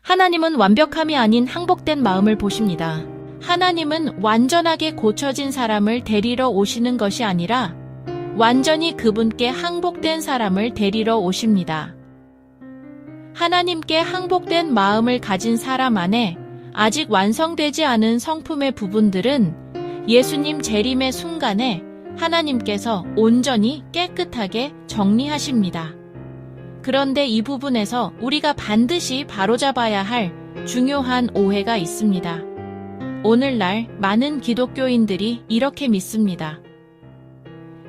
하나님은 완벽함이 아닌 항복된 마음을 보십니다. 하나님은 완전하게 고쳐진 사람을 데리러 오시는 것이 아니라 완전히 그분께 항복된 사람을 데리러 오십니다. 하나님께 항복된 마음을 가진 사람 안에 아직 완성되지 않은 성품의 부분들은 예수님 재림의 순간에 하나님께서 온전히 깨끗하게 정리하십니다. 그런데 이 부분에서 우리가 반드시 바로잡아야 할 중요한 오해가 있습니다. 오늘날 많은 기독교인들이 이렇게 믿습니다.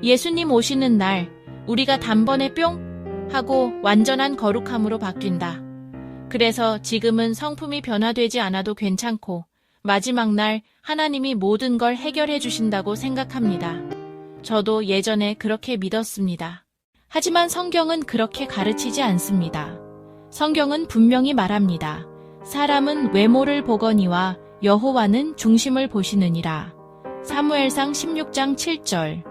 예수님 오시는 날 우리가 단번에 뿅 하고 완전한 거룩함으로 바뀐다. 그래서 지금은 성품이 변화되지 않아도 괜찮고 마지막 날 하나님이 모든 걸 해결해 주신다고 생각합니다. 저도 예전에 그렇게 믿었습니다. 하지만 성경은 그렇게 가르치지 않습니다. 성경은 분명히 말합니다. 사람은 외모를 보거니와 여호와는 중심을 보시느니라. 사무엘상 16장 7절.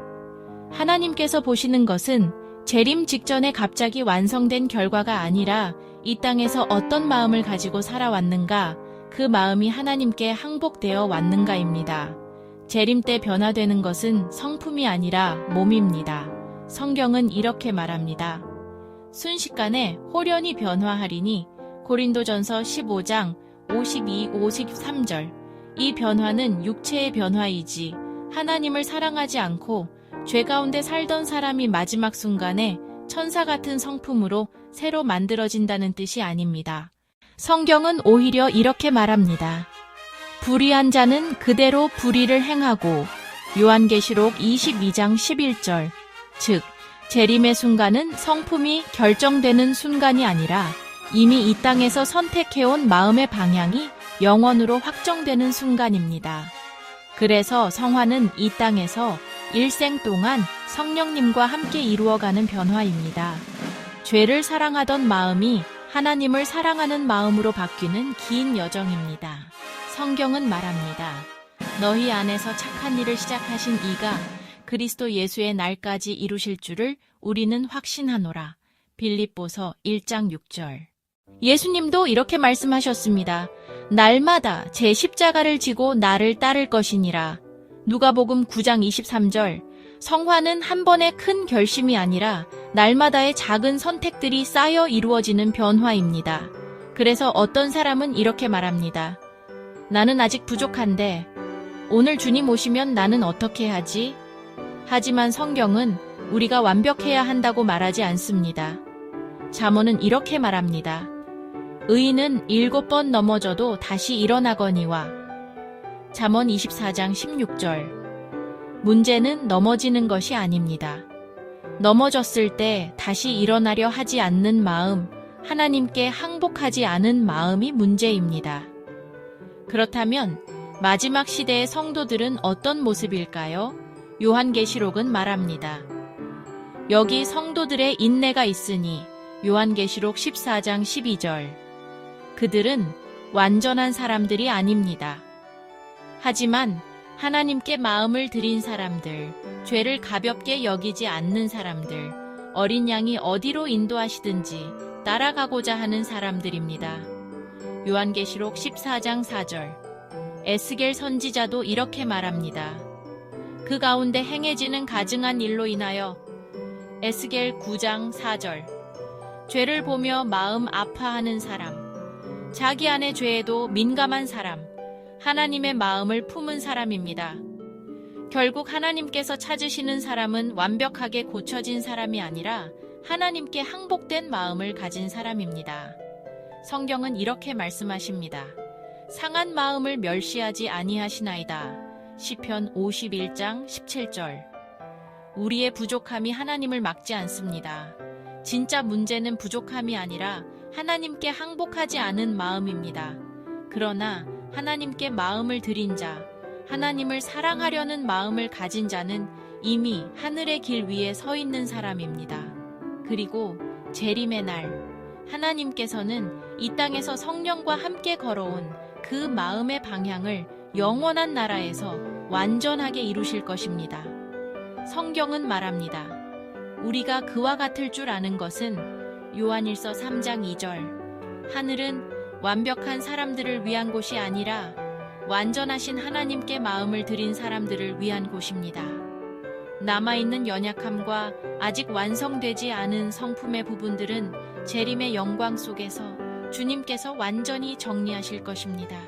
하나님께서 보시는 것은 재림 직전에 갑자기 완성된 결과가 아니라 이 땅에서 어떤 마음을 가지고 살아왔는가, 그 마음이 하나님께 항복되어 왔는가입니다. 재림 때 변화되는 것은 성품이 아니라 몸입니다. 성경은 이렇게 말합니다. 순식간에 홀연히 변화하리니 고린도전서 15장 52, 53절. 이 변화는 육체의 변화이지 하나님을 사랑하지 않고 죄 가운데 살던 사람이 마지막 순간에 천사 같은 성품으로 새로 만들어진다는 뜻이 아닙니다. 성경은 오히려 이렇게 말합니다. 불의한 자는 그대로 불의를 행하고 요한계시록 22장 11절. 즉, 재림의 순간은 성품이 결정되는 순간이 아니라 이미 이 땅에서 선택해온 마음의 방향이 영원으로 확정되는 순간입니다. 그래서 성화는 이 땅에서 일생 동안 성령님과 함께 이루어가는 변화입니다. 죄를 사랑하던 마음이 하나님을 사랑하는 마음으로 바뀌는 긴 여정입니다. 성경은 말합니다. 너희 안에서 착한 일을 시작하신 이가 그리스도 예수의 날까지 이루실 줄을 우리는 확신하노라. 빌립보서 1장 6절. 예수님도 이렇게 말씀하셨습니다. 날마다 제 십자가를 지고 나를 따를 것이니라. 누가복음 9장 23절. 성화는 한 번의 큰 결심이 아니라 날마다의 작은 선택들이 쌓여 이루어지는 변화입니다. 그래서 어떤 사람은 이렇게 말합니다. 나는 아직 부족한데 오늘 주님 오시면 나는 어떻게 하지? 하지만 성경은 우리가 완벽해야 한다고 말하지 않습니다. 잠언은 이렇게 말합니다. 의인은 7번 넘어져도 다시 일어나거니와. 잠언 24장 16절. 문제는 넘어지는 것이 아닙니다. 넘어졌을 때 다시 일어나려 하지 않는 마음, 하나님께 항복하지 않은 마음이 문제입니다. 그렇다면 마지막 시대의 성도들은 어떤 모습일까요? 요한계시록은 말합니다. 여기 성도들의 인내가 있으니 요한계시록 14장 12절. 그들은 완전한 사람들이 아닙니다. 하지만 하나님께 마음을 들인 사람들, 죄를 가볍게 여기지 않는 사람들, 어린 양이 어디로 인도하시든지 따라가고자 하는 사람들입니다. 요한계시록 14장 4절. 에스겔 선지자도 이렇게 말합니다. 그 가운데 행해지는 가증한 일로 인하여. 에스겔 9장 4절. 죄를 보며 마음 아파하는 사람, 자기 안의 죄에도 민감한 사람, 하나님의 마음을 품은 사람입니다. 결국 하나님께서 찾으시는 사람은 완벽하게 고쳐진 사람이 아니라 하나님께 항복된 마음을 가진 사람입니다. 성경은 이렇게 말씀하십니다. 상한 마음을 멸시하지 아니하시나이다. 시편 51장 17절. 우리의 부족함이 하나님을 막지 않습니다. 진짜 문제는 부족함이 아니라 하나님께 항복하지 않은 마음입니다. 그러나 하나님께 마음을 들인 자, 하나님을 사랑하려는 마음을 가진 자는 이미 하늘의 길 위에 서 있는 사람입니다. 그리고 재림의 날, 하나님께서는 이 땅에서 성령과 함께 걸어온 그 마음의 방향을 영원한 나라에서 완전하게 이루실 것입니다. 성경은 말합니다. 우리가 그와 같을 줄 아는 것은 요한일서 3장 2절. 하늘은 완벽한 사람들을 위한 곳이 아니라 완전하신 하나님께 마음을 드린 사람들을 위한 곳입니다. 남아있는 연약함과 아직 완성되지 않은 성품의 부분들은 재림의 영광 속에서 주님께서 완전히 정리하실 것입니다.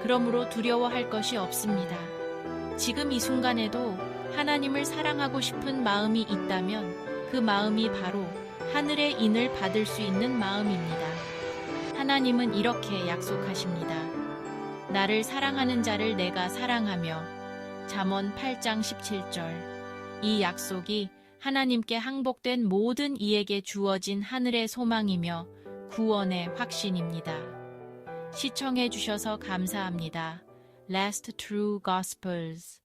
그러므로 두려워할 것이 없습니다. 지금 이 순간에도 하나님을 사랑하고 싶은 마음이 있다면 그 마음이 바로 하늘의 인을 받을 수 있는 마음입니다. 하나님은 이렇게 약속하십니다. 나를 사랑하는 자를 내가 사랑하며. 잠언 8장 17절. 이 약속이 하나님께 항복된 모든 이에게 주어진 하늘의 소망이며 구원의 확신입니다. 시청해 주셔서 감사합니다. Last True Gospels